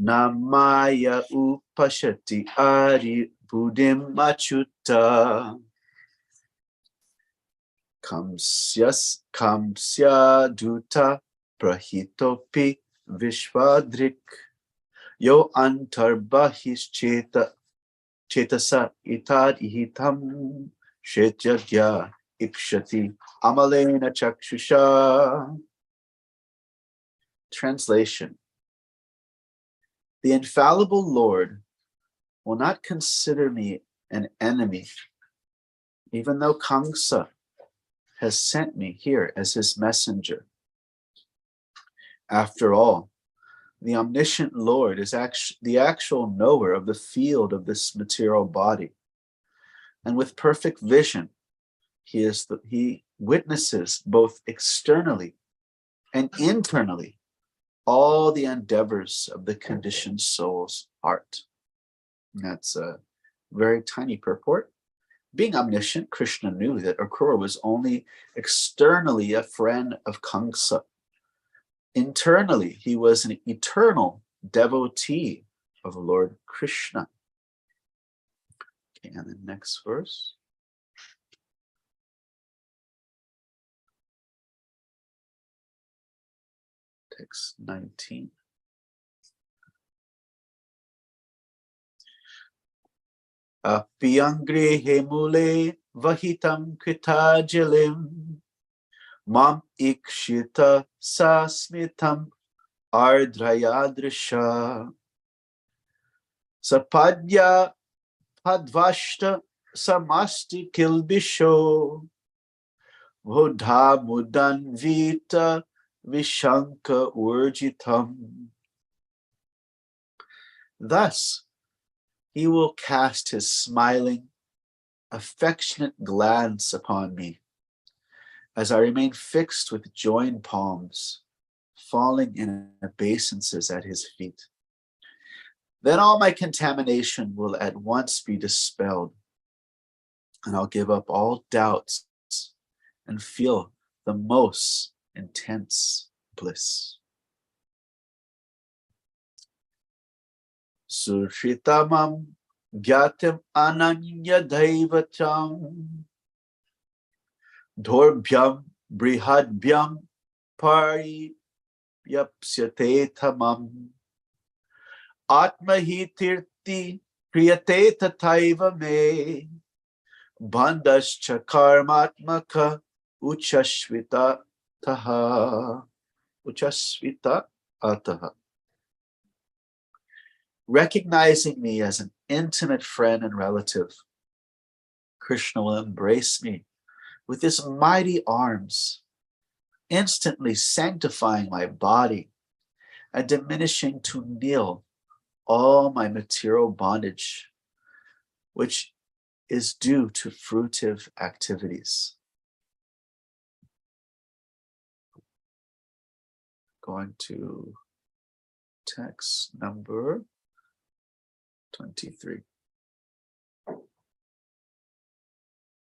Namaya upashati ari buddhim achuta. Kamsya duta prahitopi vishvadrik. Yo antarbahis chetasa itad ihitam shetyagya ikshati amalena chakshusha. Translation. The infallible Lord will not consider me an enemy, even though Kamsa has sent me here as his messenger. After all, the omniscient Lord is the actual knower of the field of this material body. And with perfect vision, he witnesses both externally and internally all the endeavors of the conditioned soul's heart. And that's a very tiny purport. Being omniscient, Krishna knew that Akrura was only externally a friend of Kamsa. Internally, he was an eternal devotee of Lord Krishna. Okay, and the next verse. Text 19. Apiyangre hemule vahitam kritajalim mam ikshita sasmitam ardrayadrisha sapadya padvashta samasti kilbisho vodha mudanvita vishanka urjitam. Thus, he will cast his smiling, affectionate glance upon me as I remain fixed with joined palms, falling in obeisances at his feet. Then all my contamination will at once be dispelled, and I'll give up all doubts and feel the most intense bliss. Surshritamam gyatim ananya daivatam Dhorbhyam brihadbhyam pari yapsyate tamam Atmahi tirti priyate tataiva me Bandhascha karmatmaka uchasvita ataha. Recognizing me as an intimate friend and relative, Krishna will embrace me with his mighty arms, instantly sanctifying my body and diminishing to nil all my material bondage, which is due to fruitive activities. Going to text number 23.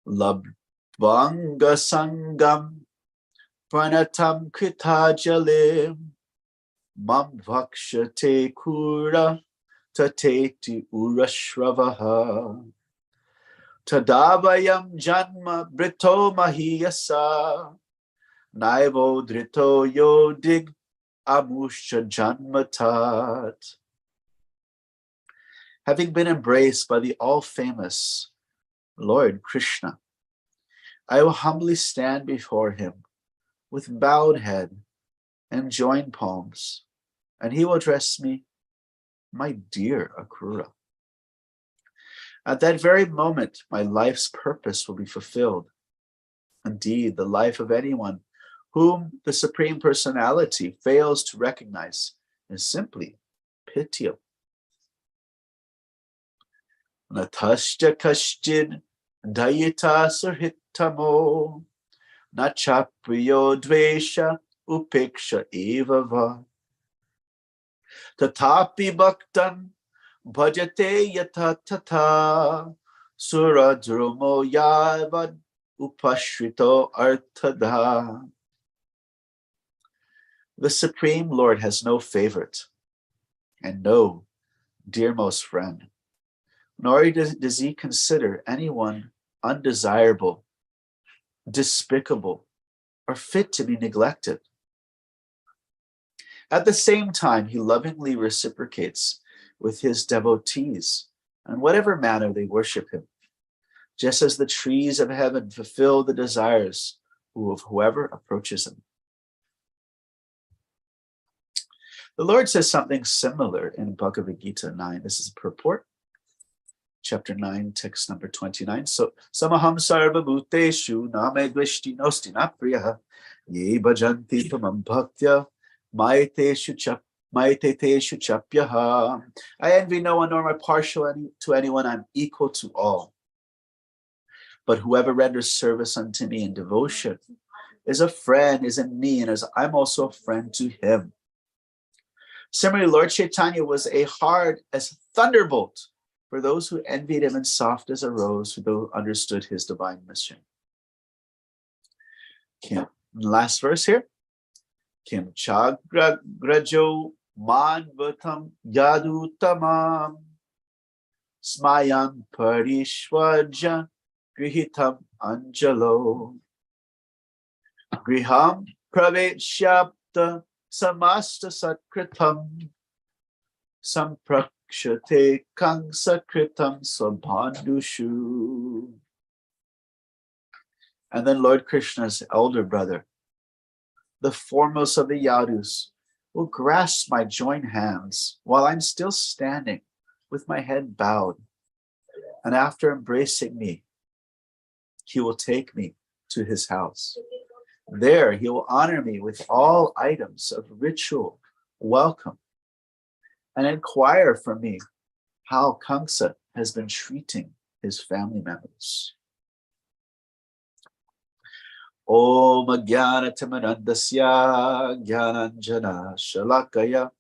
Labhanga sangam pranatam kritajalim mam vakshate kura tateti urashravaha tadavayam janma brito mahiyasa naivo drito yodig amusha janmatat. Having been embraced by the all-famous Lord Krishna, I will humbly stand before him with bowed head and joined palms, and he will address me, my dear Akrura. At that very moment, my life's purpose will be fulfilled. Indeed, the life of anyone whom the Supreme Personality fails to recognize is simply pitiable. Natasya kashchid dayita surhitamo nachapriyo dvesha upeksha evava tatapi bhaktan bhajate yata tata suradrumo yavad upashrito artada. The Supreme Lord has no favorite, And no, dearmost friend, nor does he consider anyone undesirable, despicable, or fit to be neglected. At the same time, he lovingly reciprocates with his devotees in whatever manner they worship him, just as the trees of heaven fulfill the desires of whoever approaches him. The Lord says something similar in Bhagavad Gita 9. This is a purport. Chapter 9, text number 29. So, samaham sarva bhuteshu name dvishti nosti na priya ye bhajanti tamam bhaktya maiteshu chapyaha. I envy no one nor am I partial to anyone. I'm equal to all. But whoever renders service unto me in devotion is a friend, is in me, and as I'm also a friend to him. Similarly, Lord Chaitanya was a hard as thunderbolt for those who envied him and soft as a rose for those who understood his divine mission. Last verse here. Kim chagrajo manvatam yadutamam smayam parishwaja grihitam anjalo griham praveshyapta samasta satkritam samprakshate kang sakritam sabhandushu. And then Lord Krishna's elder brother, the foremost of the Yadus, will grasp my joint hands while I'm still standing with my head bowed. And after embracing me, he will take me to his house. There he will honor me with all items of ritual welcome and inquire from me how Kamsa has been treating his family members. Om Jnana Timirandasya Jnananjana Shalakaya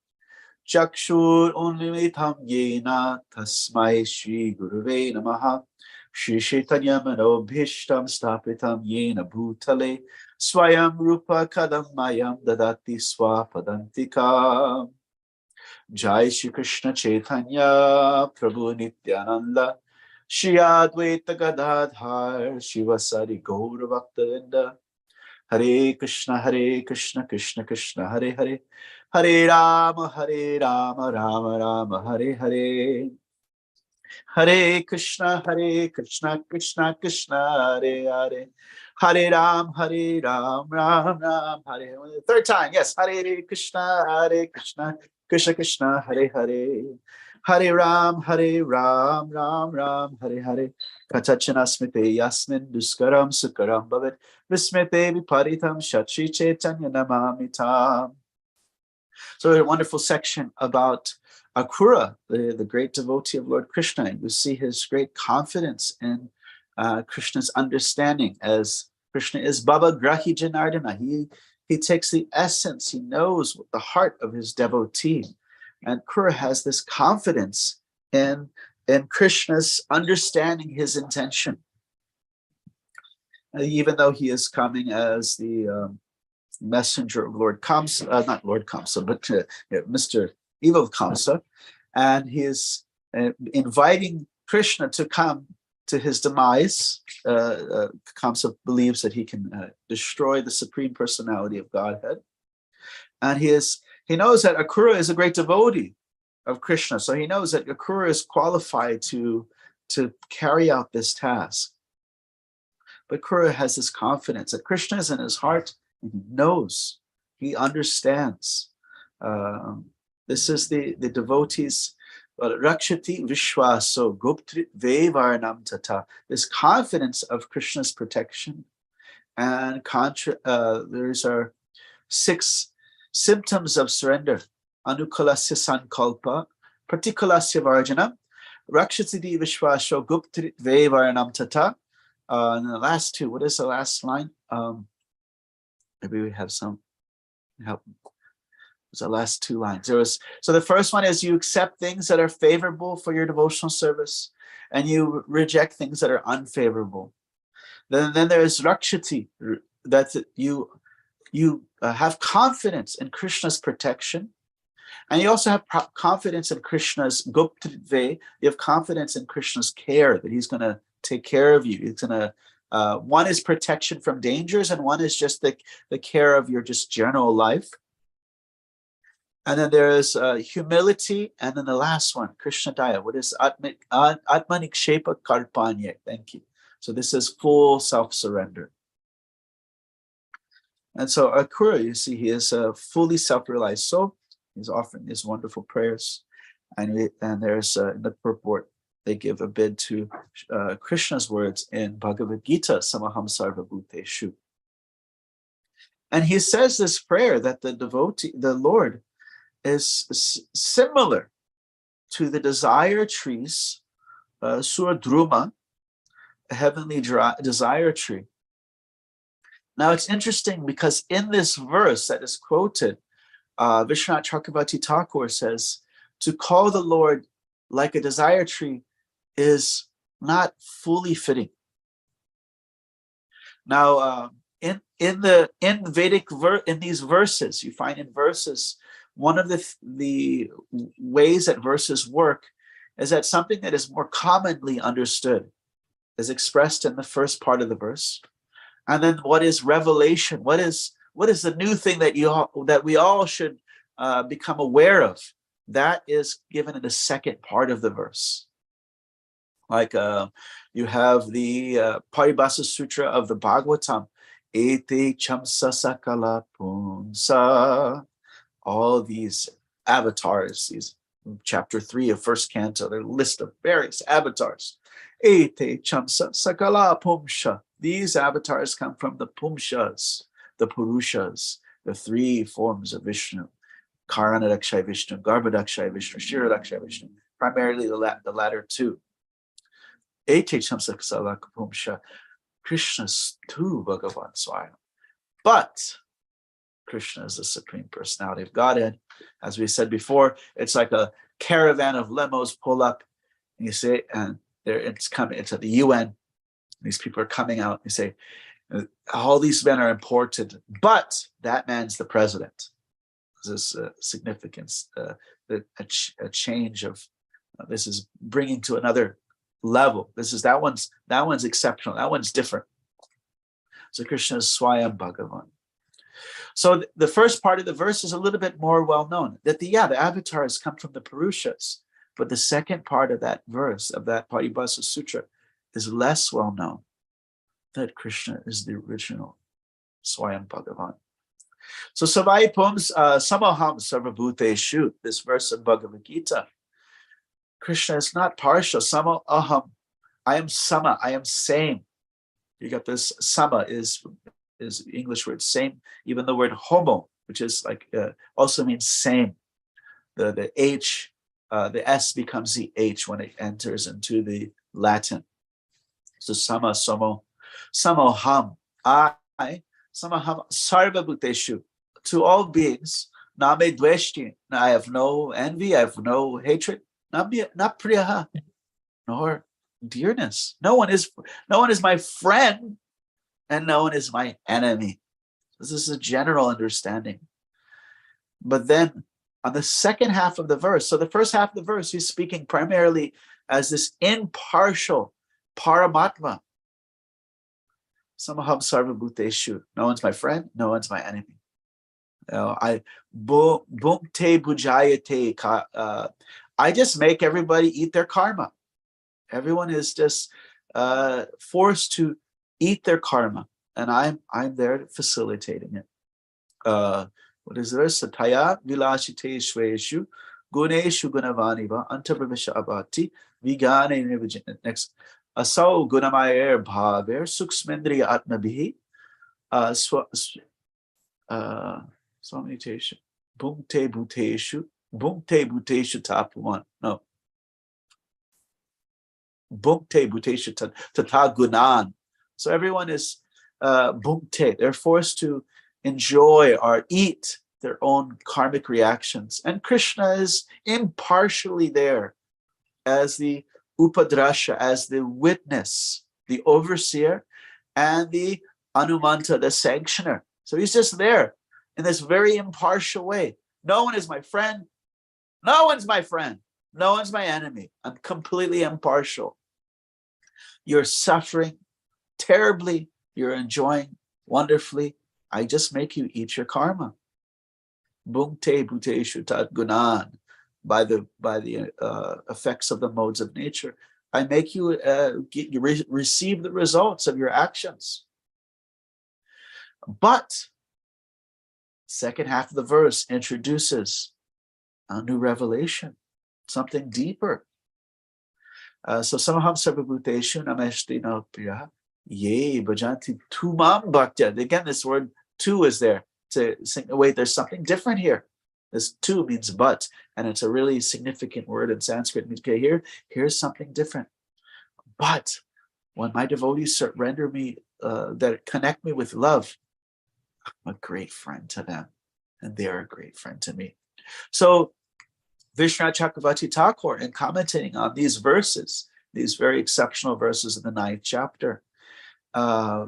Chakshur Unlimitam Yena Tasmai Shri Guruve Namaha Shri Chaitanya Manobhishtam Stapitam Yena Bhutale Swayam Rupa Kadam Mayam Dadati Swapadantika. Jai Shri Krishna Chaitanya Prabhu Nityananda Shri Advaita Gadadhar Shivasari Gaura Bhaktavinda. Hare Krishna Krishna Krishna Hare Hare Hare Rama Rama Rama Hare Hare. Hare Krishna Krishna Krishna Hare Hare Hare Ram Ram Ram Hare Hare. Third time, yes. Hare Krishna Krishna Krishna Hare Hare Hare Ram Ram Ram Hare Hare. Katachana smite yasmin duskaram sukaram bhavet vismite viparitam shatri chaitanya namamitam. So a wonderful section about Akrura, the great devotee of Lord Krishna. And you see his great confidence in Krishna's understanding, as Krishna is Baba Grahi Janardana. He takes the essence, he knows the heart of his devotee. And Akrura has this confidence in Krishna's understanding his intention. Even though he is coming as the messenger of Lord Kamsa, not Lord Kamsa, but Mr. Evil Kamsa, and he is inviting Krishna to come to his demise. Kamsa believes that he can destroy the Supreme Personality of Godhead, and he knows that Akrura is a great devotee of Krishna, so he knows that Akrura is qualified to carry out this task. But Akrura has this confidence that Krishna is in his heart. He knows, he understands. This is the devotees, Rakshati Vishwaso Guptrit Vevarnam Tata. This confidence of Krishna's protection. And there's our 6 symptoms of surrender. Anukalasya Sankalpa, Partikulasya Varjana, Rakshati Vishwaso Guptrit Vevarnam Tata. And the last 2, what is the last line? Maybe we have some help. There's the last 2 lines. So the first one is you accept things that are favorable for your devotional service, and you reject things that are unfavorable. Then there's Rakshati, that you have confidence in Krishna's protection, And you also have confidence in Krishna's guptve. You have confidence in Krishna's care, that he's going to take care of you. He's going to, one is protection from dangers, and one is just the care of your just general life. And then there is humility. And then the last one, Krishna Daya. What is Atmanikshepa Karpanya? Thank you. So this is full self-surrender. And so Akura, you see, he is a fully self-realized soul. He's offering these wonderful prayers. And there's in the purport, they give a bid to Krishna's words in Bhagavad Gita, Samaham Sarva Bhuteshu. And he says this prayer that the devotee, the Lord, is similar to the desire trees, Suradruma, a heavenly desire tree. Now it's interesting because in this verse that is quoted, Vishwanath Chakravarti Thakur says, to call the Lord like a desire tree is not fully fitting. Now, in Vedic in these verses, you find in verses, one of the ways that verses work is that something that is more commonly understood is expressed in the first part of the verse, and then what is revelation? What is the new thing that we all should become aware of? That is given in the second part of the verse. Like you have the Paribhasa Sutra of the Bhagavatam, Ete Chamsa Sakala Punsa. All these avatars, these chapter 3 of first canto, their list of various avatars. Ete Chamsa Sakala Pumsha. These avatars come from the Pumshas, the Purushas, the three forms of Vishnu. Karanadakshay Vishnu, Garbhadakshay Vishnu, Shiradakshaya Vishnu, primarily the latter two. Ete Chamsa Sakala Pumsha. Krishna's tu Bhagavan Swayam. But Krishna is the Supreme Personality of Godhead. As we said before, it's like a caravan of limos pull up, and you say, and it's at the UN. These people are coming out. You say, all these men are important, but that man's the president. This is significance, a change of. This is bringing to another level. That one's exceptional. That one's different. So Krishna is Swayam Bhagavan. So the first part of the verse is a little bit more well known. That the avatars come from the Purushas, but the second part of that verse of that Paribhasa Sutra is less well known. That Krishna is the original Swayam Bhagavan. So Savai Pums Samaham Sarvabhuteshu, this verse of Bhagavad Gita. Krishna is not partial. Sama aham. I am sama. I am same. You got this. Sama is the English word same. Even the word homo, which is like also means same. The H, the S becomes the H when it enters into the Latin. So sama somo, samoham. I samaham sarva bhuteshu. To all beings, name dveshti. I have no envy. I have no hatred. Not priyaha, nor dearness. No one is my friend, and no one is my enemy. This is a general understanding. But then on the second half of the verse, so the first half of the verse, he's speaking primarily as this impartial Paramatma. Samaham sarva bhuteshu. No one's my friend, no one's my enemy. I just make everybody eat their karma. Everyone is just forced to eat their karma, and I'm there facilitating it. What is there? Sataya vilashite shveshu guneshu gunavaniva antapravisha abati vigane nivijin. Next, asau gunamayer bhaver suksmendriya atmabhi swamutation bhumte bhuteshu. Bhukte bhuteshu tapuman. No. Bhukte bhuteshu tata gunan. So everyone is bhukte. They're forced to enjoy or eat their own karmic reactions. And Krishna is impartially there as the upadrasha, as the witness, the overseer, and the anumanta, the sanctioner. So he's just there in this very impartial way. No one is my friend. No one's my friend. No one's my enemy. I'm completely impartial. You're suffering terribly. You're enjoying wonderfully. I just make you eat your karma. Bhungte bhuteshu tat gunan. By the effects of the modes of nature, I make you receive the results of your actions. But second half of the verse introduces a new revelation, something deeper. So samaham sarvabhuteshu namesti priya ye bhajanti tumam bhaktya. Again, this word tu is there to wait, there's something different here. This tu means but, and it's a really significant word in Sanskrit. It means, okay, here's something different. But when my devotees render me, that connect me with love, I'm a great friend to them, and they're a great friend to me. So Vishnu Chakravarti Thakur, in commenting on these verses, these very exceptional verses in the 9th chapter,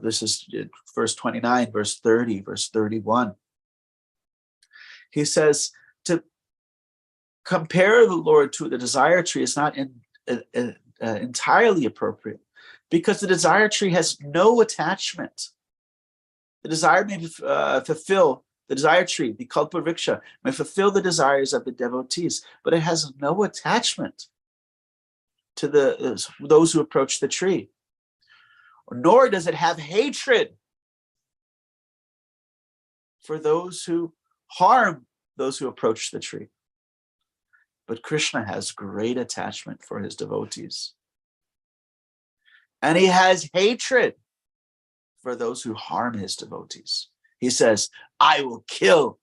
this is verse 29, verse 30, verse 31. He says to compare the Lord to the desire tree is not entirely appropriate, because the desire tree has no attachment. The desire may fulfill, the desire tree, the kalpa vriksha, may fulfill the desires of the devotees, but it has no attachment to those who approach the tree. Nor does it have hatred for those who harm those who approach the tree. But Krishna has great attachment for his devotees. And he has hatred for those who harm his devotees. He says, I will kill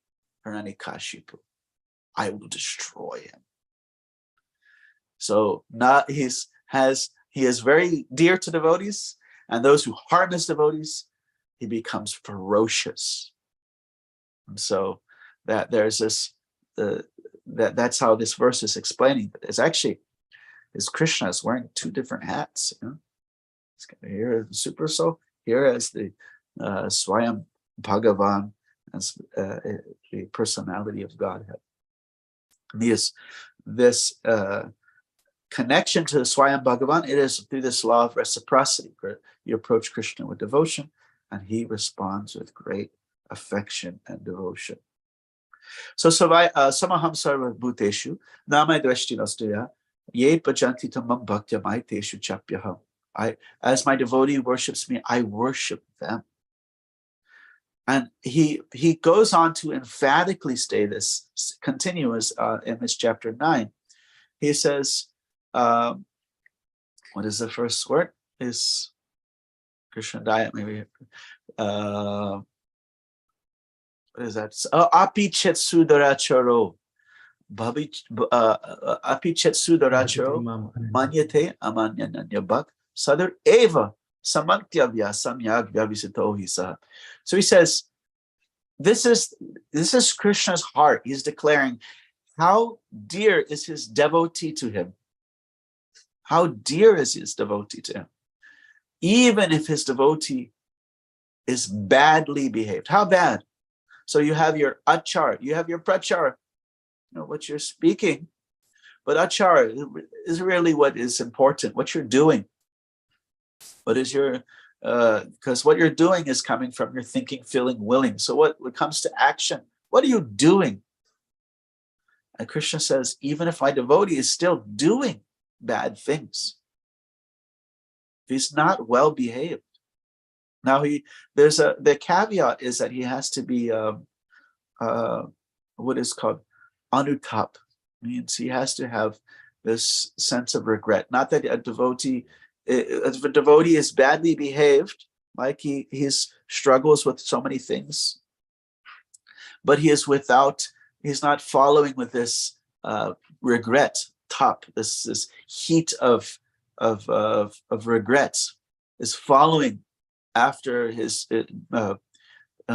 Hiranyakashipu. I will destroy him. So he is very dear to devotees, and those who harm his devotees, he becomes ferocious. And so that there's this, that's how this verse is explaining. It's actually, Krishna is wearing two different hats. You know? Here is Super Soul, here as the Swayam Bhagavan, as the personality of Godhead. This connection to the Swayam Bhagavan, it is through this law of reciprocity, where you approach Krishna with devotion, and he responds with great affection and devotion. So samaham sarva bhuteshu namai dveshtinastya ye pajanti tamam bhaktya maiteshu chapyaham. As my devotee worships me, I worship them. And he goes on to emphatically say this, continuous in this chapter 9. He says, what is the first word? Is Krishna Daya, maybe. What is that? Api chetsu daracharo. Api chetsu daracharo. Manyate amanyananya bhak. Sadar eva samantyavya samyag vyavisito hisa. So he says, this is Krishna's heart. He's declaring how dear is his devotee to him. How dear is his devotee to him? Even if his devotee is badly behaved. How bad? So you have your achar, you have your prachar, you know what you're speaking. But achar is really what is important, what you're doing. What is your, because what you're doing is coming from your thinking, feeling, willing. So what comes to action, what are you doing? And Krishna says, even if my devotee is still doing bad things, if he's not well behaved. Now the caveat is that he has to be what is called anutap, means he has to have this sense of regret. Not that a devotee, if a devotee is badly behaved, like he struggles with so many things, but he's not following with this regret, top, this heat of regrets, is following after his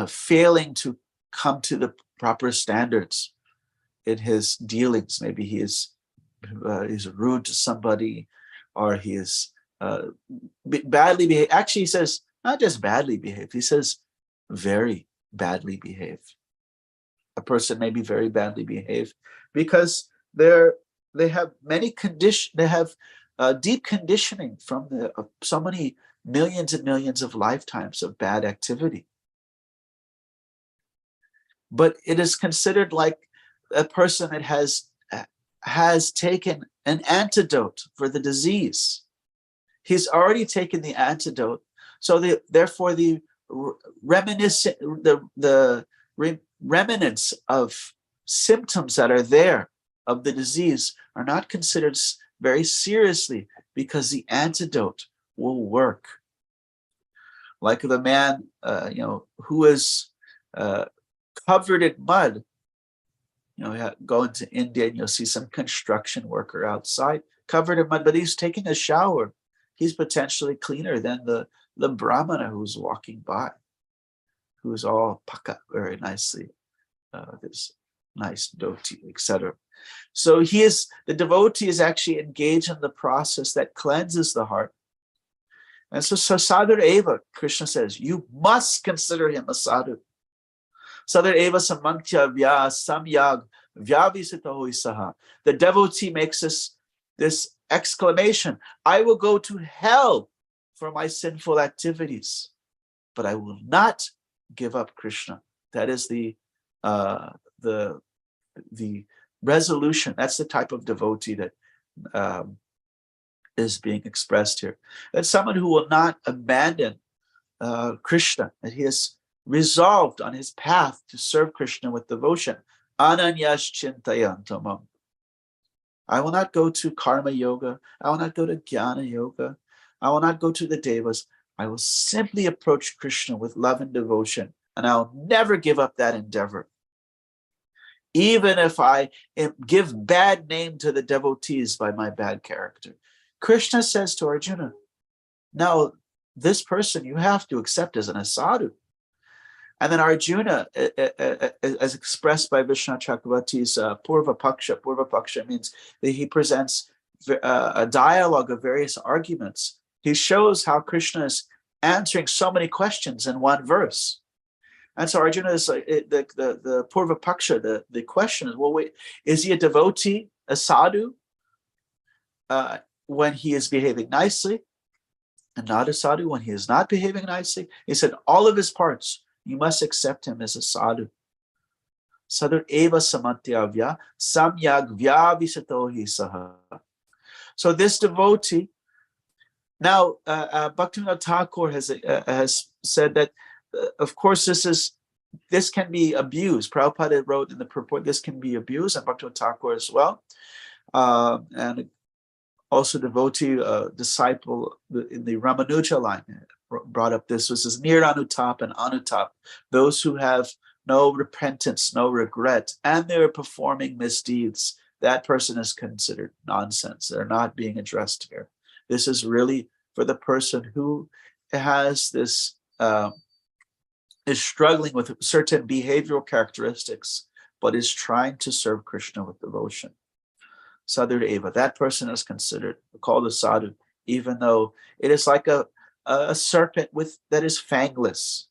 failing to come to the proper standards in his dealings. Maybe he's rude to somebody, or he is badly behaved. Actually, he says not just badly behaved, he says very badly behaved. A person may be very badly behaved because they have many condition. They have deep conditioning from so many millions and millions of lifetimes of bad activity. But it is considered like a person that has taken an antidote for the disease. He's already taken the antidote, so therefore the remnants of symptoms that are there of the disease are not considered very seriously, because the antidote will work. Like the man, who is covered in mud. Go into India and you'll see some construction worker outside covered in mud, but he's taking a shower. He's potentially cleaner than the brahmana who's walking by, who's all paka very nicely, this nice dhoti, etc. So the devotee is actually engaged in the process that cleanses the heart. And so sadhu eva, Krishna says, you must consider him a sadhu. Sadhu eva samantya vya samyag vyavisitaho isaha. The devotee makes this exclamation, I will go to hell for my sinful activities, but I will not give up Krishna. That is the resolution. That's the type of devotee that is being expressed here. That's someone who will not abandon Krishna, that he is resolved on his path to serve Krishna with devotion. Ananyas chintayantamam. I will not go to karma yoga. I will not go to jnana yoga. I will not go to the devas. I will simply approach Krishna with love and devotion, and I'll never give up that endeavor. Even if I give bad name to the devotees by my bad character. Krishna says to Arjuna, now this person you have to accept as an sadhu. And then Arjuna, as expressed by Vishnu Chakravarti's Purva Paksha. Purva Paksha means that he presents a dialogue of various arguments. He shows how Krishna is answering so many questions in one verse. And so Arjuna is like, the Purva Paksha, the question is, well, wait, is he a devotee, a sadhu, when he is behaving nicely, and not a sadhu when he is not behaving nicely? He said, all of his parts, you must accept him as a sadhu. Sadhu eva samantyavya samyag vyavisatohi saha. So this devotee, now Bhaktivinoda Thakur has said that, of course, this can be abused. Prabhupada wrote in the purport, this can be abused, and Bhaktivinoda Thakur as well. And also devotee, disciple in the Ramanuja line brought up this. This is near Anutap and Anutap. Those who have no repentance, no regret, and they're performing misdeeds, that person is considered nonsense. They're not being addressed here. This is really for the person who has this, is struggling with certain behavioral characteristics, but is trying to serve Krishna with devotion. Sadhu eva, that person is considered called a sadhu, even though it is like a serpent that is fangless.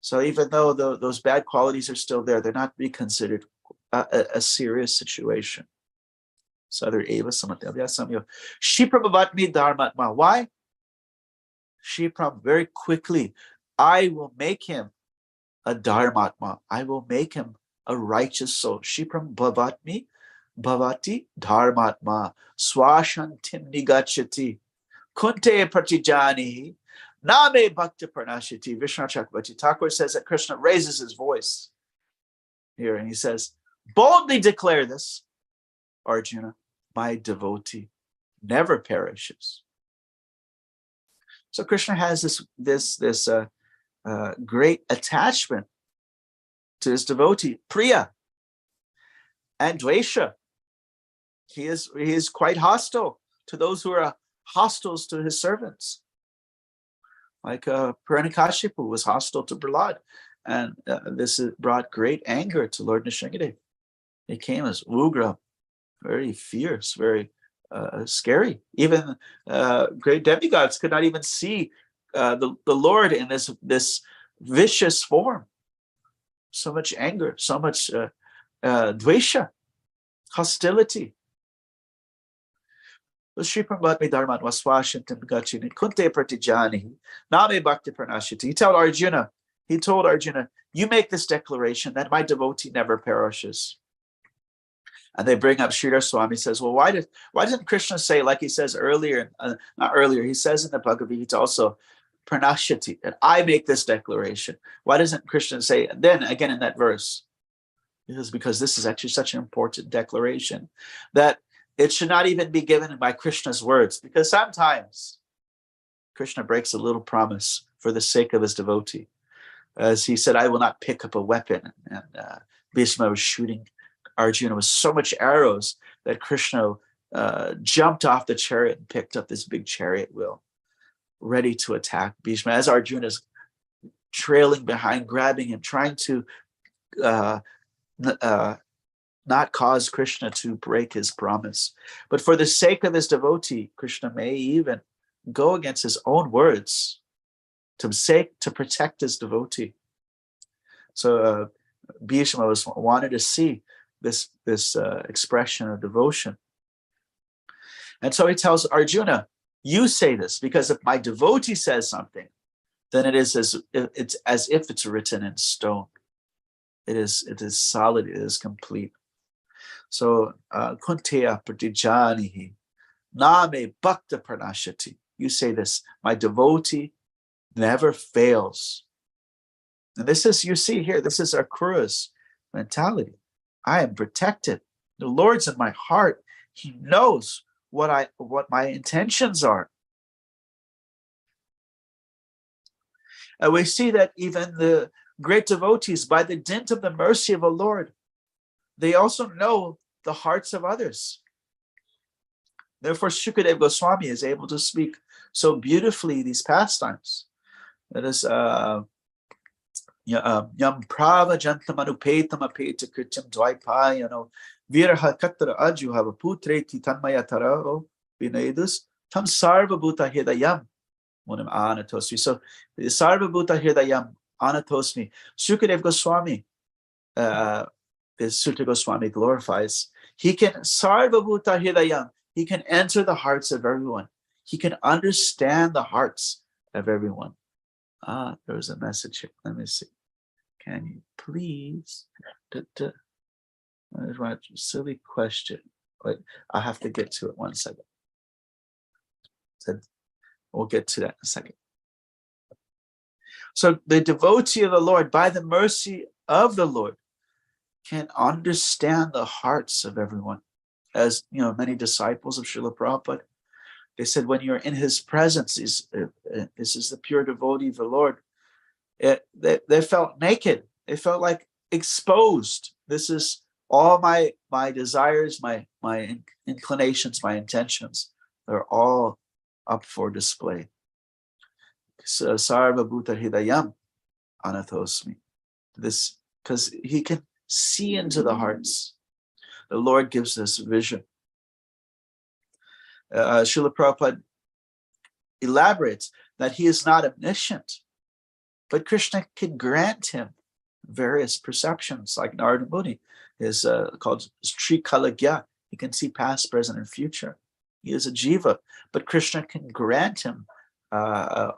So even though those bad qualities are still there, they're not being considered a serious situation. Sadhu eva samatya samyo. Shiprabhavatmi dharmatma. Why? Shipram, very quickly, I will make him a dharmatma. I will make him a righteous soul. Shipram bhavatmi bhavati dharmatma swashantim nigachati kunte pratijanihi name bhakta pranashiti. Vishnu Chakravarti Thakur says that Krishna raises his voice here and he says, boldly declare this, Arjuna, my devotee never perishes. So Krishna has this great attachment to his devotee, Priya, and Dvesha. He is quite hostile to those who are hostiles to his servants. Like Hiranyakashipu was hostile to Prahlad, and this brought great anger to Lord Nrsimhadev. He came as Ugra, very fierce, very scary. Even great demigods could not even see the Lord in this vicious form. So much anger, so much dvesha, hostility. Sri Paramatma Dharman Vaswashantam Gachinit Kunte Pratijani Name Bhakti Pranashiti. He told Arjuna, you make this declaration that my devotee never perishes. And they bring up Sridhar Swami, says, well, why didn't Krishna say, like he says earlier, not earlier, he says in the Bhagavad Gita also, Pranashati, that I make this declaration. Why doesn't Krishna say, and then again in that verse, because this is actually such an important declaration that it should not even be given by Krishna's words, because sometimes Krishna breaks a little promise for the sake of his devotee. As he said, I will not pick up a weapon. And Bhishma was shooting Arjuna with so much arrows that Krishna jumped off the chariot and picked up this big chariot wheel, ready to attack Bhishma. As Arjuna is trailing behind, grabbing him, trying to not cause Krishna to break his promise. But for the sake of his devotee, Krishna may even go against his own words to protect his devotee. So Bhishma wanted to see this expression of devotion. And so he tells Arjuna, you say this, because if my devotee says something, then it's as if it's written in stone. It is solid, it is complete. So Kunteya Pratijanihi Name Bhakta Pranashati. You say this, my devotee never fails. And this is, you see here, this is Akura's mentality. I am protected. The Lord's in my heart. He knows what my intentions are. And we see that even the great devotees, by the dint of the mercy of the Lord, they also know the hearts of others. Therefore, Shukadeva Goswami is able to speak so beautifully these pastimes. That is, Yam Prava Jantamanupeta Mapeta Krityam Dvaipayano Viraha Katra Ajuhava Putreti Tanmaya Tarao Vinedus Tam Sarva Bhuta Hidayam Munam Anatosmi. So, Sarva Bhuta Hidayam Anatosmi. Shukadeva Goswami, as Suta Goswami glorifies, he can Sarva Bhuta Hidayam. He can enter the hearts of everyone. He can understand the hearts of everyone. There was a message here. Let me see. Can you please? There's one silly question. Wait, I have to get to it 1 second. We'll get to that in a second. So the devotee of the Lord, by the mercy of the Lord, can understand the hearts of everyone. As you know, many disciples of Srila Prabhupada, they said, when you're in his presence, this is the pure devotee of the Lord, they felt naked. They felt like exposed. This is all my desires, my inclinations, my intentions. They're all up for display. So, Sarva Bhuta Hidayam Anathosmi. This, because he can see into the hearts. The Lord gives us vision. Srila Prabhupada elaborates that he is not omniscient, but Krishna can grant him various perceptions, like Narada Muni is called Trikalagya. He can see past, present, and future. He is a jiva, but Krishna can grant him a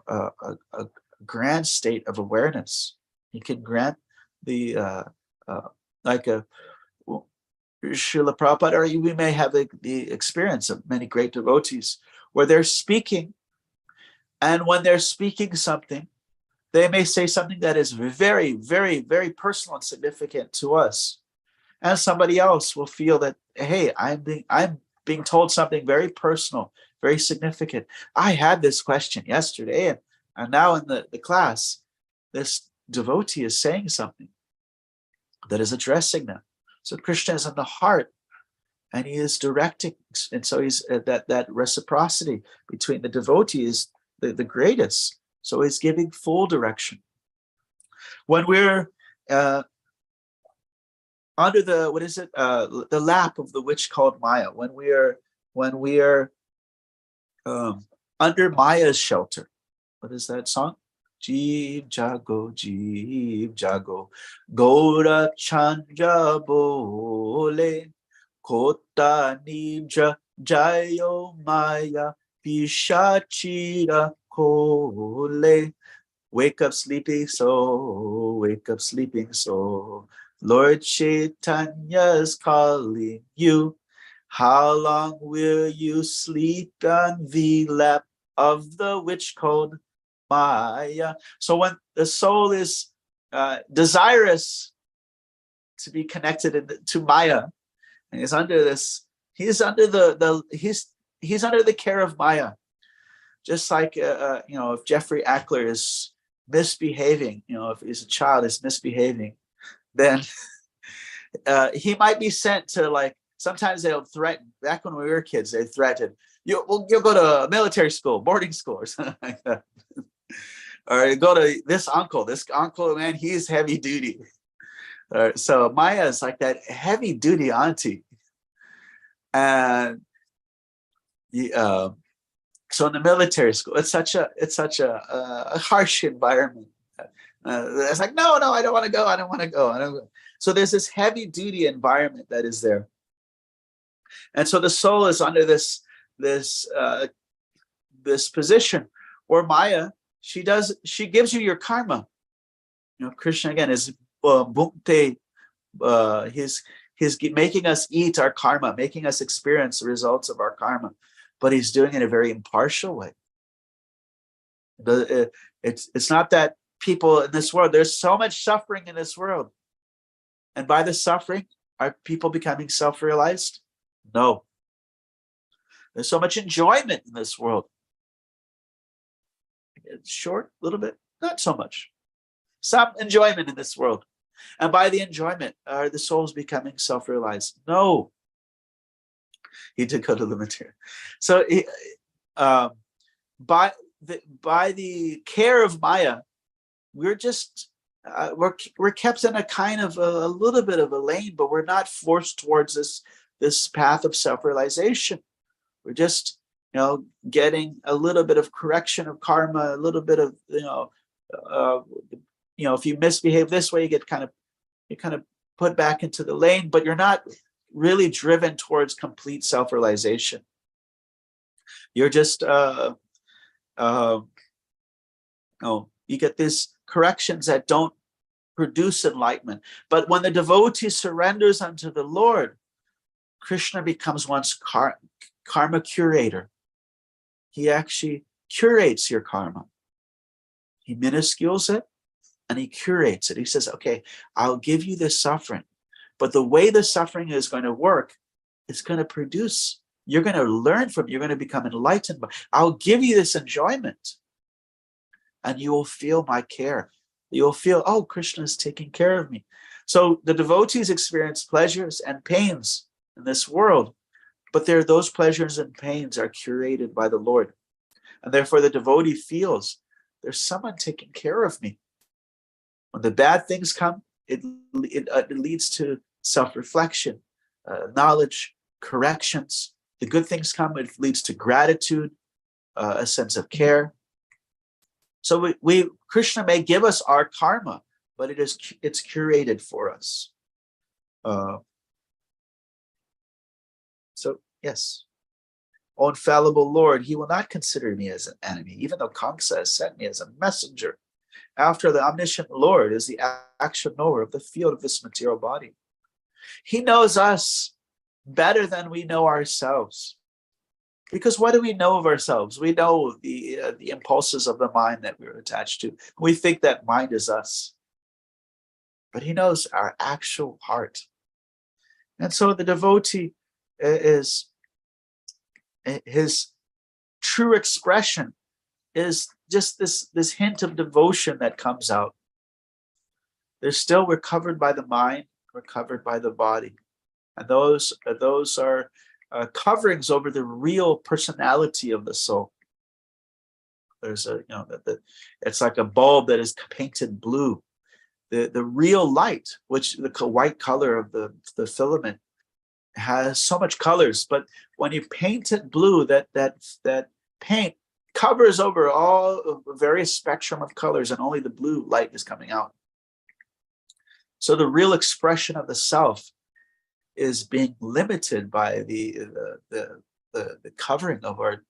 grand state of awareness. He can grant the like a Srila Prabhupada, or we may have the experience of many great devotees where they're speaking, and when they're speaking something, they may say something that is very, very, very personal and significant to us. And somebody else will feel that, hey, I'm being told something very personal, very significant. I had this question yesterday, and now in the class, this devotee is saying something that is addressing them. So Krishna is in the heart, and he is directing. And so he's that reciprocity between the devotee is the greatest. So he's giving full direction. When we're under the lap of the witch called Maya, when we are under Maya's shelter. What is that song? Jeev Jago, Gaura Chandra Bole, Kota nija jayo maya pishachira kole. Wake up, sleeping soul. Wake up, sleeping soul. Lord Chaitanya's calling you. How long will you sleep on the lap of the witch called Maya? So when the soul is desirous to be connected to Maya, and he's under this, he's under he's under the care of Maya. Just like if Jeffrey Ackler is misbehaving, if his child is misbehaving, then he might be sent to, like, sometimes they'll threaten. Back when we were kids, they threatened, you'll go to military school, boarding school, or something like that. Or go to this uncle, man, he's heavy duty. So Maya is like that heavy duty auntie. And so in the military school, it's such a harsh environment. It's like, no, I don't want to go. So there's this heavy duty environment that is there. And so the soul is under this position where Maya, she gives you your karma. Krishna again is bhukte. He's making us eat our karma, making us experience the results of our karma, but he's doing it in a very impartial way. It's not that people in this world, there's so much suffering in this world, and by the suffering, are people becoming self-realized? No. There's so much enjoyment in this world. It's short, a little bit, not so much. Some enjoyment in this world. And by the enjoyment, are the souls becoming self-realized? No. He did go to the material. So by the care of Maya, we're just we're kept in a kind of a little bit of a lane, but we're not forced towards this path of self-realization. We're just getting a little bit of correction of karma, a little bit of if you misbehave this way, you kind of put back into the lane, but you're not really driven towards complete self-realization. You're just you get these corrections that don't produce enlightenment. But when the devotee surrenders unto the Lord, Krishna becomes one's karma curator. He actually curates your karma. He minuscules it and he curates it. He says, okay, I'll give you this suffering, but the way the suffering is going to work, it's going to produce, you're going to learn from, you're going to become enlightened. I'll give you this enjoyment and you will feel my care. You'll feel, oh, Krishna is taking care of me. So the devotees experience pleasures and pains in this world, but those pleasures and pains are curated by the Lord. And therefore the devotee feels there's someone taking care of me. When the bad things come, it leads to self-reflection, knowledge, corrections. The good things come, it leads to gratitude, a sense of care. So Krishna may give us our karma, but it's curated for us. So yes, O infallible Lord, he will not consider me as an enemy, even though Kamsa has sent me as a messenger. After the omniscient Lord is the actual knower of the field of this material body. He knows us better than we know ourselves. Because what do we know of ourselves? We know the impulses of the mind that we're attached to. We think that mind is us. But he knows our actual heart. And so the devotee is, his true expression is just this hint of devotion that comes out. We're covered by the mind, we're covered by the body. And those are coverings over the real personality of the soul. There's it's like a bulb that is painted blue. The real light, which the white color of the filament has so much colors, but when you paint it blue, that paint covers over all of the various spectrum of colors, and only the blue light is coming out. So the real expression of the self is being limited by the covering of our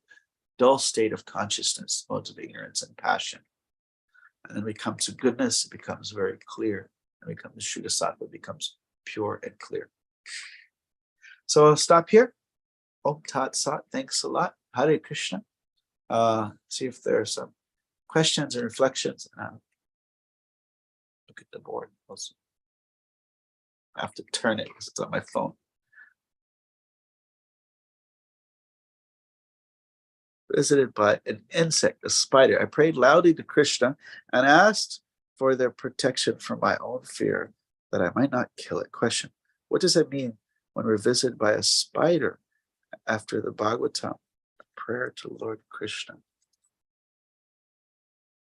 dull state of consciousness, modes of ignorance and passion. And then we come to goodness, it becomes very clear. And we come to Shuddha Sattva, it becomes pure and clear. So I'll stop here. Om Tat Sat. Thanks a lot. Hare Krishna. See if there are some questions and reflections. Look at the board also. I have to turn it because it's on my phone. Visited by an insect, a spider. I prayed loudly to Krishna and asked for their protection from my own fear that I might not kill it. Question: what does it mean when we're visited by a spider after the Bhagavatam? Prayer to Lord Krishna.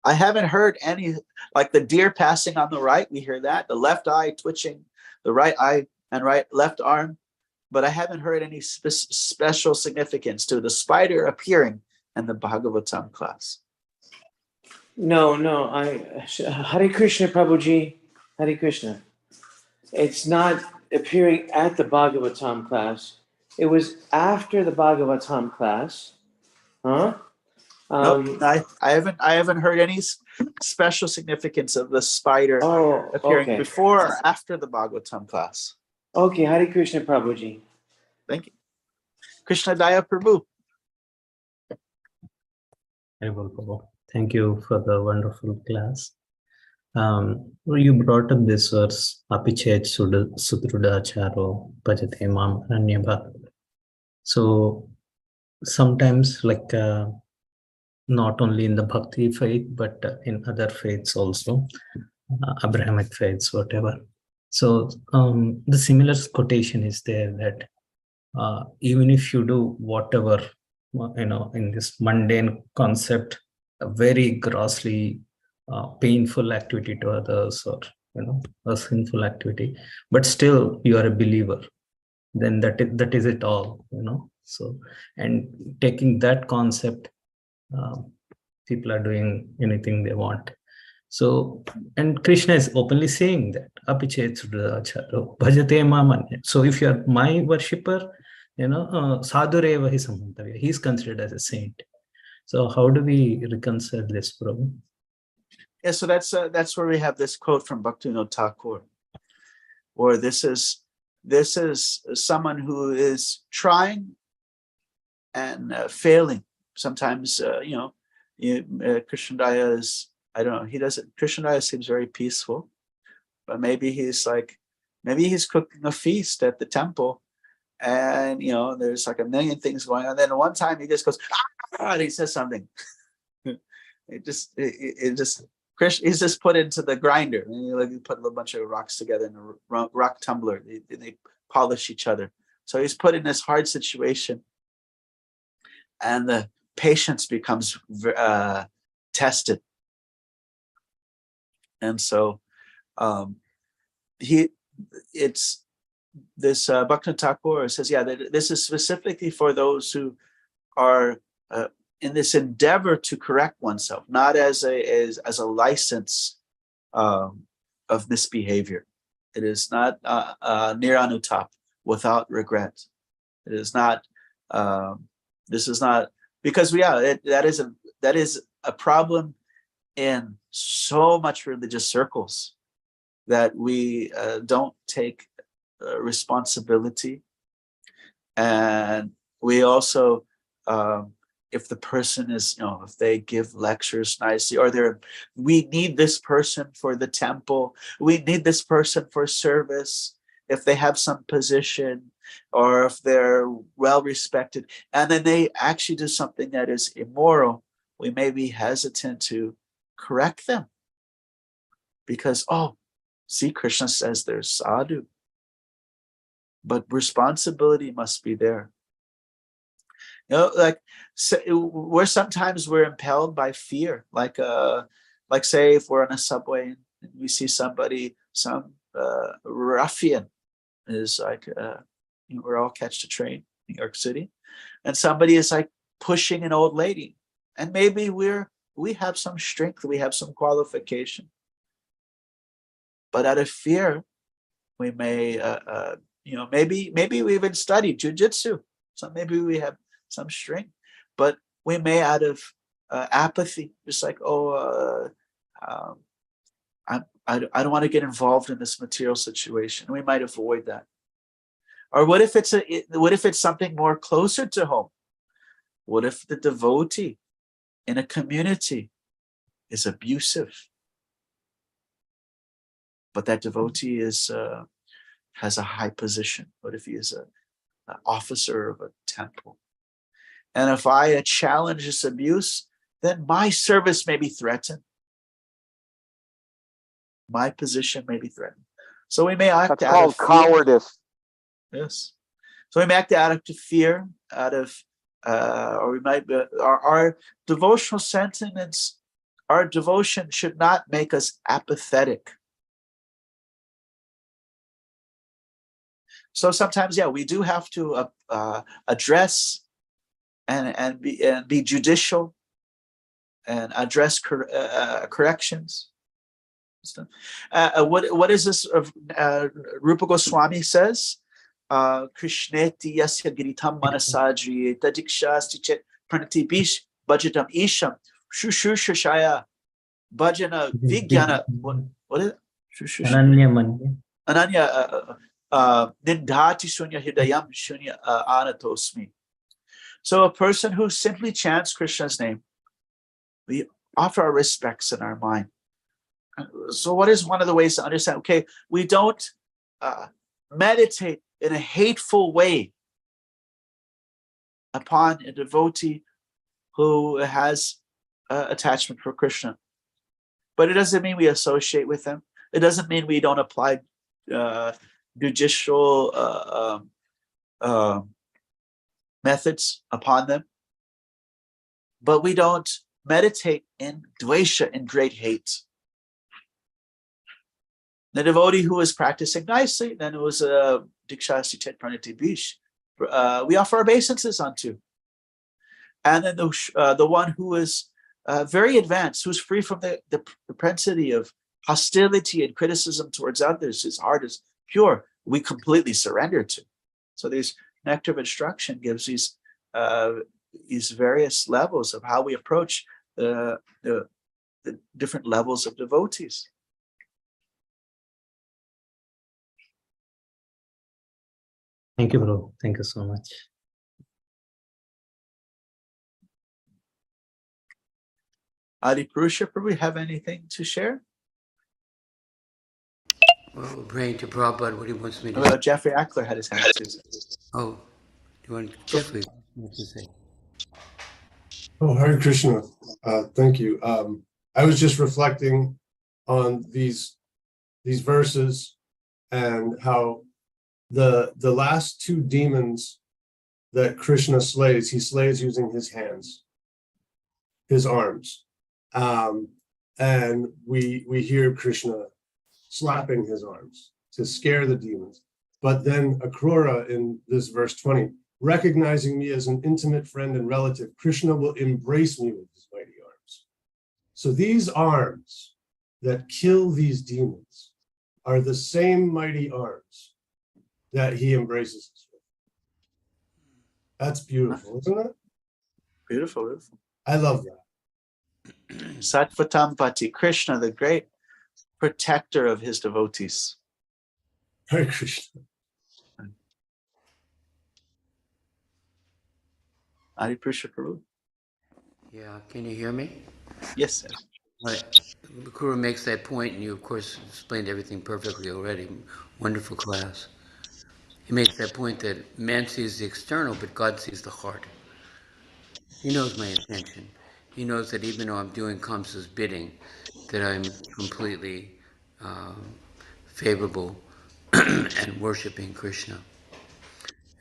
I haven't heard any, like the deer passing on the right, we hear that, the left eye twitching, the right eye and left arm, but I haven't heard any special significance to the spider appearing in the Bhagavatam class. No, Hare Krishna, Prabhuji, Hare Krishna. It's not appearing at the Bhagavatam class. It was after the Bhagavatam class. Huh? Nope, I haven't heard any special significance of the spider appearing before or after the Bhagavatam class. Okay, Hare Krishna, Prabhuji. Thank you. Krishna Daya Prabhu. Thank you for the wonderful class. You brought up this verse, Apichet Sutrudacharo Bhajate Mam Ananyabha. So sometimes, like not only in the Bhakti faith, but in other faiths also, Abrahamic faiths, whatever. So the similar quotation is there that even if you do whatever, in this mundane concept, a very grossly painful activity to others, or a sinful activity, but still you are a believer, then that is it all. So, and taking that concept, people are doing anything they want. So, and Krishna is openly saying that Apichet Sudacharo Bhajate Mamanya. So if you are my worshipper, Sadhureva hi samantavya, he is considered as a saint. So how do we reconcile this problem? Yeah, so that's where we have this quote from Bhaktivinoda Thakur, or this is someone who is trying and failing. Sometimes Krishnadaya is, I don't know, Krishnadaya seems very peaceful, but maybe he's cooking a feast at the temple, and there's like a million things going on. Then one time he just goes, and he says something. He's just put into the grinder, and you put a bunch of rocks together in a rock tumbler. They polish each other. So he's put in this hard situation, and the patience becomes tested. And so Bhaktivinoda Thakur says, that this is specifically for those who are in this endeavor to correct oneself, not as a license of misbehavior. It is not niranutap, without regret. It is not. This is not, because that is a problem in so much religious circles, that we don't take responsibility, and we also, if the person is, if they give lectures nicely, or we need this person for the temple, we need this person for service, if they have some position, or if they're well respected, and then they actually do something that is immoral, we may be hesitant to correct them, because, see, Krishna says they're sadhu. But responsibility must be there. Sometimes we're impelled by fear, like say if we're on a subway and we see some ruffian is like, we're all catch the train, New York City, and somebody is like pushing an old lady, and maybe we have some strength, we have some qualification, but out of fear, we may maybe we even studied jujitsu, so maybe we have some strength, but we may, out of apathy, just like, I don't want to get involved in this material situation. We might avoid that. Or what if it's something more closer to home? What if the devotee in a community is abusive, but that devotee has a high position? What if he is an officer of a temple? And if I challenge this abuse, then my service may be threatened. My position may be threatened. So we may act out of fear. Cowardice. Yes. So we may act out of fear, or we might be, our devotional sentiments, our devotion should not make us apathetic. So sometimes, we do have to address and be judicial and address corrections. What is this? Rupa Goswami says, Krishneti yasya giritam manasajri tadikshasti chet pranati bish bhajatam isham shushushaya bhajana vigyana. What is it? Ananya nindhati shunya hidayam shunya anatosmi. So a person who simply chants Krishna's name, we offer our respects in our mind. So what is one of the ways to understand? Okay, we don't meditate in a hateful way upon a devotee who has attachment for Krishna. But it doesn't mean we associate with them. It doesn't mean we don't apply judicial methods upon them. But we don't meditate in dvesha, in great hate. The devotee who is practicing nicely, then it was Dikshasti Chet Pranati Bish. We offer obeisances unto. And then the one who is very advanced, who's free from the propensity of hostility and criticism towards others, his heart is pure, we completely surrender to. So this nectar of instruction gives these various levels of how we approach the different levels of devotees. Thank you, bro. Thank you so much. Adi Purusha, do we have anything to share? Well, we're praying to Prabhupada what he wants me to say. Jeffrey Ackler had his hand too. Oh, do you want Jeffrey what to say? Oh, Hare Krishna. Thank you. I was just reflecting on these verses and how the last two demons that Krishna slays, he slays using his hands, his arms. And we hear Krishna slapping his arms to scare the demons. But then Akrura in this verse 20, recognizing me as an intimate friend and relative, Krishna will embrace me with his mighty arms. So these arms that kill these demons are the same mighty arms that he embraces us with. That's beautiful, isn't it? Beautiful, beautiful. I love that. Satvatampati, Krishna, the great protector of his devotees. Hare Krishna. Adi Purusha Prabhu. Yeah, can you hear me? Yes, sir. Right. Bakura makes that point, and you, of course, explained everything perfectly already. Wonderful class. He makes that point that man sees the external, but God sees the heart. He knows my intention. He knows that even though I'm doing Kamsa's bidding, that I'm completely favorable and worshiping Krishna.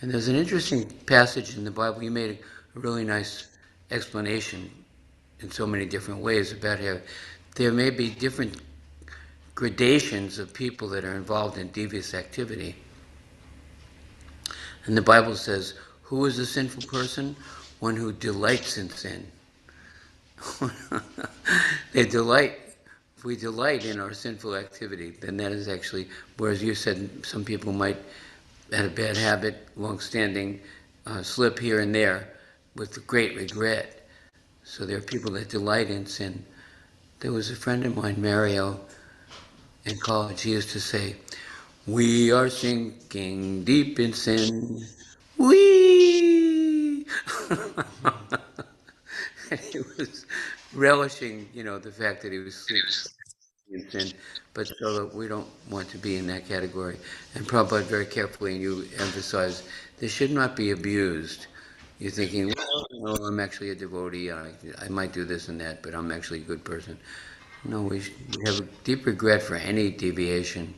And there's an interesting passage in the Bible. You made a really nice explanation in so many different ways about how there may be different gradations of people that are involved in devious activity. And the Bible says, who is a sinful person? One who delights in sin. If we delight in our sinful activity, then that is actually, whereas you said some people might had a bad habit, long-standing slip here and there with great regret. So there are people that delight in sin. There was a friend of mine, Mario, in college. He used to say, "We are sinking deep in sin. We." And he was relishing, the fact that he was sinking in sin, but so that we don't want to be in that category. And Prabhupada very carefully, and you emphasize, this should not be abused. You're thinking, well, no, I'm actually a devotee. I might do this and that, but I'm actually a good person. No, we have a deep regret for any deviation.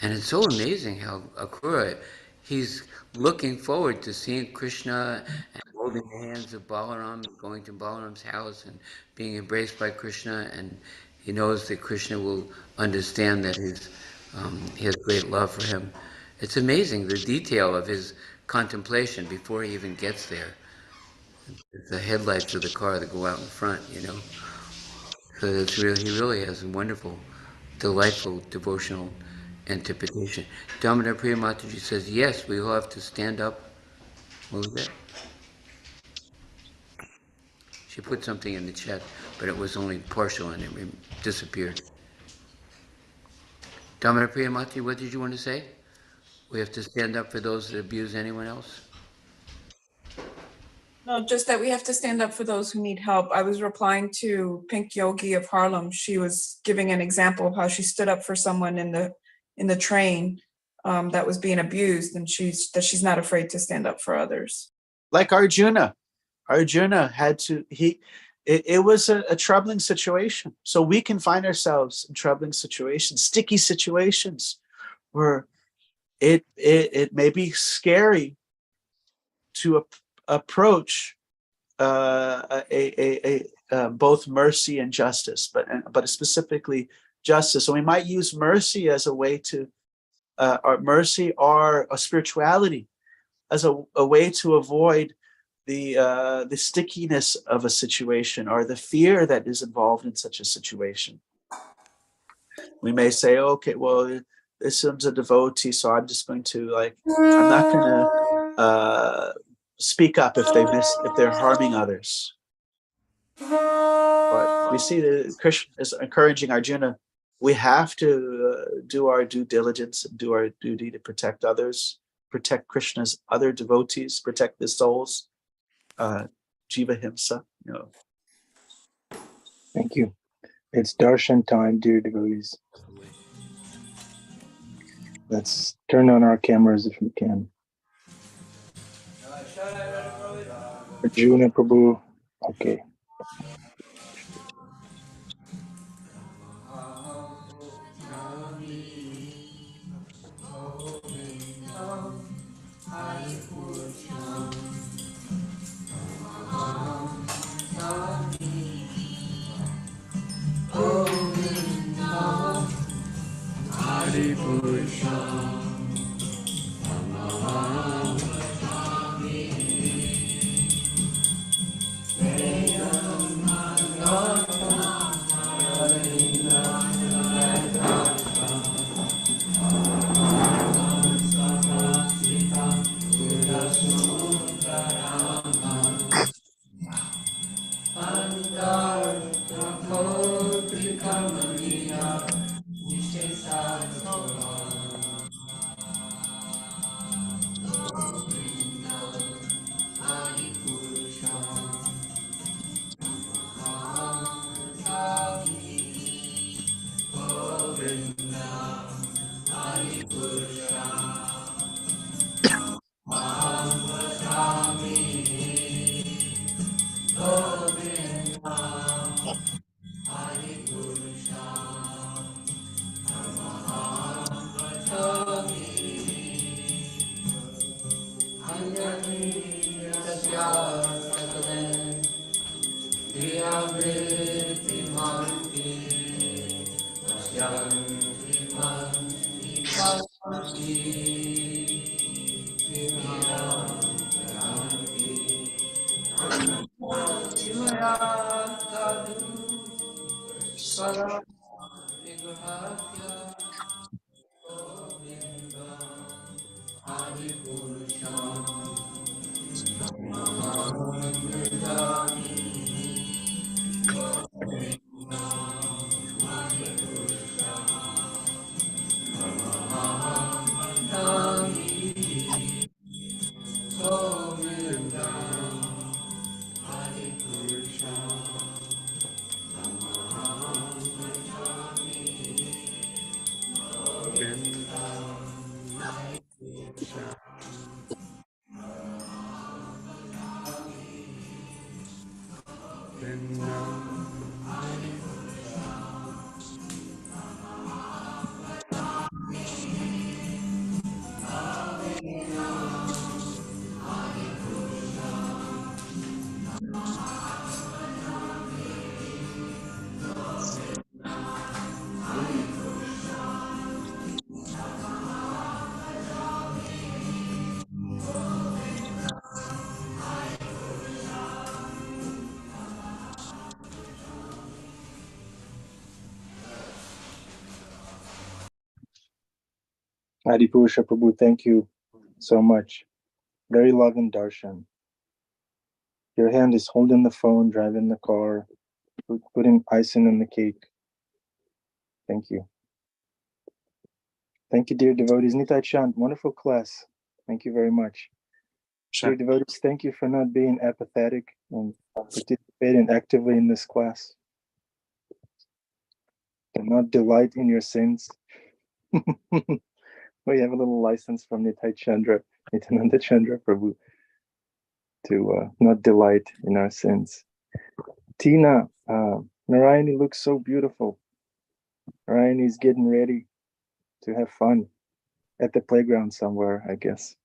And it's so amazing how Akrura, he's looking forward to seeing Krishna and holding the hands of Balaram and going to Balaram's house and being embraced by Krishna. And he knows that Krishna will understand that he has great love for him. It's amazing the detail of his contemplation before he even gets there. It's the headlights of the car that go out in front. So he really has a wonderful, delightful devotional interpretation. Damodar Priya Mataji says, yes, we will have to stand up. What was that? She put something in the chat, but it was only partial and it disappeared. Damodar Priya Mataji, what did you want to say? We have to stand up for those that abuse anyone else? No, just that we have to stand up for those who need help. I was replying to Pink Yogi of Harlem. She was giving an example of how she stood up for someone in the train that was being abused, and she's not afraid to stand up for others. Like Arjuna had to, it was a troubling situation. So we can find ourselves in troubling situations, sticky situations, where it may be scary to approach both mercy and justice, but specifically justice. So we might use mercy as a way to, or mercy or a spirituality as a way to avoid the stickiness of a situation or the fear that is involved in such a situation. We may say, okay, well, this is a devotee, so I'm just going to I'm not going to speak up if they're harming others. But we see that Krishna is encouraging Arjuna. We have to do our due diligence and do our duty to protect others, protect Krishna's other devotees, protect the souls. Jiva Himsa. Thank you. It's darshan time, dear devotees. Let's turn on our cameras if we can. Arjuna Prabhu. Okay. Adi Purusha Prabhu, thank you so much. Very loving darshan. Your hand is holding the phone, driving the car, putting icing on the cake. Thank you. Thank you, dear devotees. Nitai Chand, wonderful class. Thank you very much. Dear devotees, thank you for not being apathetic and participating actively in this class. And not delight in your sins. We have a little license from Nitai Chandra, Nityananda Chandra Prabhu, to not delight in our sins. Tina, Narayani looks so beautiful. Narayani is getting ready to have fun at the playground somewhere, I guess.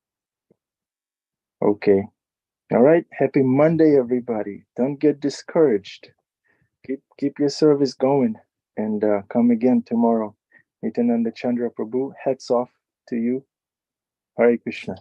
Okay. All right. Happy Monday, everybody. Don't get discouraged. Keep your service going and come again tomorrow. Nityananda Chandra Prabhu, hats off to you. Hare Krishna.